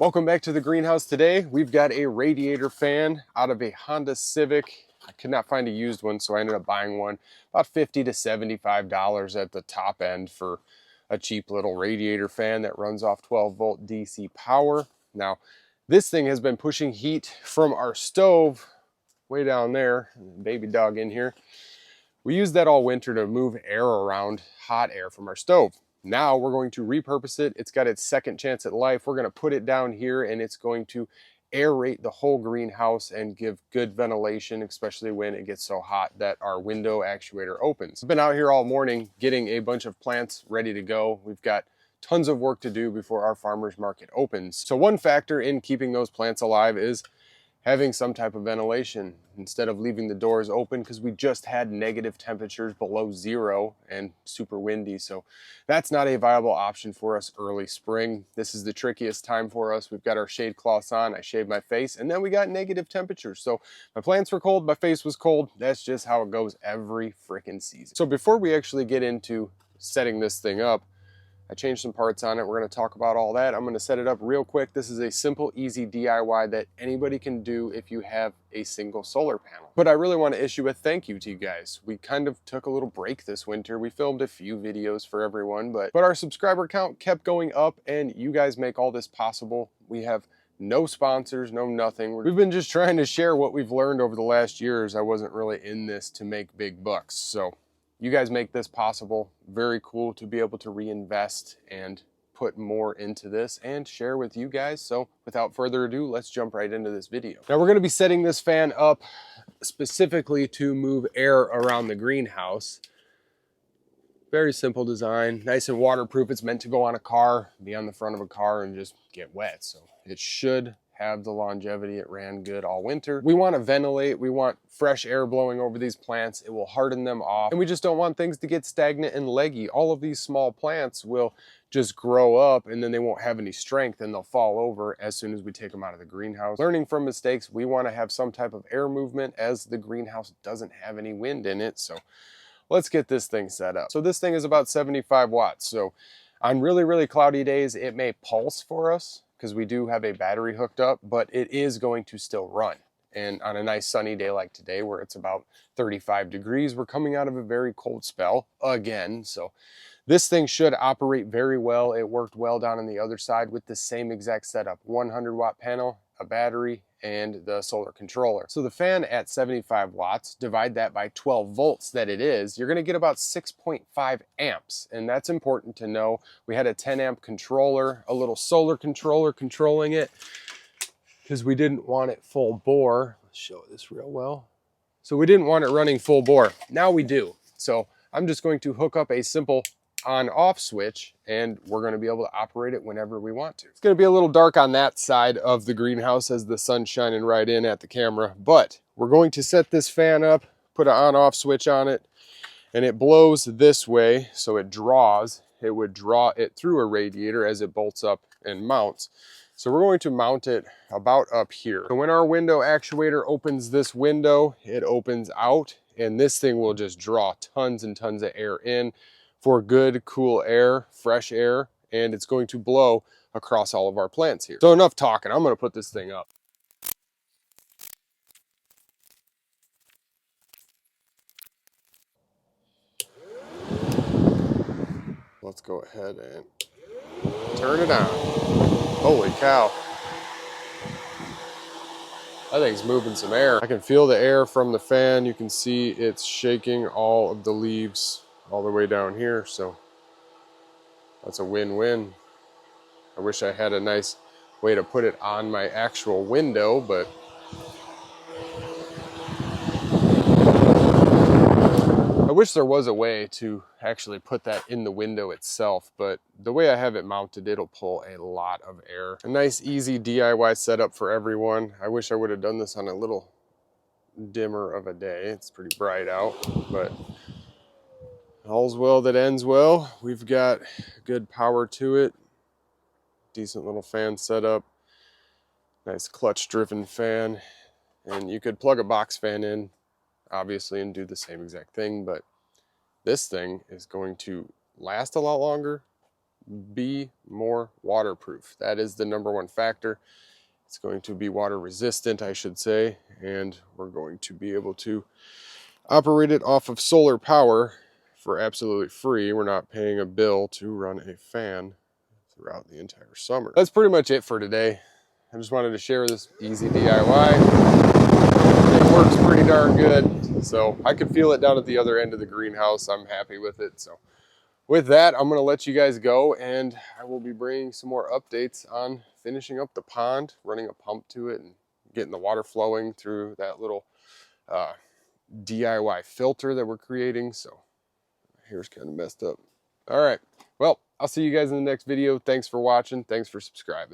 Welcome back to the greenhouse. Today we've got a radiator fan out of a Honda Civic. I could not find a used one, so I ended up buying one. About $50 to $75 at the top end for a cheap little radiator fan that runs off 12-volt DC power. Now, this thing has been pushing heat from our stove way down there, baby dog in here. We used that all winter to move air around, hot air from our stove. Now we're going to repurpose it. It's got its second chance at life. We're going to put it down here and it's going to aerate the whole greenhouse and give good ventilation, especially when it gets so hot that our window actuator opens. I've been out here all morning getting a bunch of plants ready to go. We've got tons of work to do before our farmer's market opens. So one factor in keeping those plants alive is having some type of ventilation instead of leaving the doors open, because we just had negative temperatures below zero and super windy. So that's not a viable option for us early spring. This is the trickiest time for us. We've got our shade cloths on. I shaved my face and then we got negative temperatures. So my plants were cold, my face was cold. That's just how it goes every freaking season. So before we actually get into setting this thing up, I changed some parts on it. We're going to talk about all that. I'm going to set it up real quick. This is a simple, easy DIY that anybody can do if you have a single solar panel. But I really want to issue a thank you to you guys. We kind of took a little break this winter. We filmed a few videos for everyone, but our subscriber count kept going up and you guys make all this possible. We have no sponsors, no nothing. We've been just trying to share what we've learned over the last years. I wasn't really in this to make big bucks. So you guys make this possible. Very cool to be able to reinvest and put more into this and share with you guys. So without further ado, let's jump right into this video. Now we're going to be setting this fan up specifically to move air around the greenhouse. Very simple design, nice and waterproof. It's meant to go on a car, be on the front of a car and just get wet. So it should have the longevity. It ran good all winter. We want to ventilate. We want fresh air blowing over these plants. It will harden them off. And we just don't want things to get stagnant and leggy. All of these small plants will just grow up and then they won't have any strength and they'll fall over as soon as we take them out of the greenhouse. Learning from mistakes, we want to have some type of air movement as the greenhouse doesn't have any wind in it. So let's get this thing set up. So this thing is about 75 watts. So on really, really cloudy days, it may pulse for us, because we do have a battery hooked up, but it is going to still run. And on a nice sunny day like today, where it's about 35 degrees, we're coming out of a very cold spell again. So this thing should operate very well. It worked well down on the other side with the same exact setup, 100 watt panel, a battery, and the solar controller. So the fan at 75 watts, divide that by 12 volts that it is, you're gonna get about 6.5 amps. And that's important to know. We had a 10 amp controller, a little solar controller controlling it, because we didn't want it full bore. Let's show this real well. So we didn't want it running full bore. Now we do. So I'm just going to hook up a simple on-off switch and we're going to be able to operate it whenever we want to. It's going to be a little dark on that side of the greenhouse as the sun's shining right in at the camera, but we're going to set this fan up, put an on-off switch on it, and it blows this way, so it draws. It would draw it through a radiator as it bolts up and mounts. So we're going to mount it about up here. So when our window actuator opens this window, it opens out, and this thing will just draw tons and tons of air in for good, cool air, fresh air, and it's going to blow across all of our plants here. So enough talking, I'm gonna put this thing up. Let's go ahead and turn it on. Holy cow. That thing's moving some air. I can feel the air from the fan. You can see it's shaking all of the leaves all the way down here, so that's a win-win. I wish I had a nice way to put it on my actual window, but I wish there was a way to actually put that in the window itself, but the way I have it mounted, it'll pull a lot of air. A nice, easy DIY setup for everyone. I wish I would have done this on a little dimmer of a day. It's pretty bright out, but all's well that ends well. We've got good power to it. Decent little fan setup. Nice clutch-driven fan. And you could plug a box fan in, obviously, and do the same exact thing, but this thing is going to last a lot longer. be more waterproof. That is the #1 factor. It's going to be water resistant, I should say, and we're going to be able to operate it off of solar power for absolutely free. We're not paying a bill to run a fan throughout the entire summer. That's pretty much it for today. I just wanted to share this easy DIY. It works pretty darn good. So I could feel it down at the other end of the greenhouse. I'm happy with it. So with that, I'm going to let you guys go, and I will be bringing some more updates on finishing up the pond, running a pump to it, and getting the water flowing through that little DIY filter that we're creating. So my hair's kind of messed up. All right. Well, I'll see you guys in the next video. Thanks for watching. Thanks for subscribing.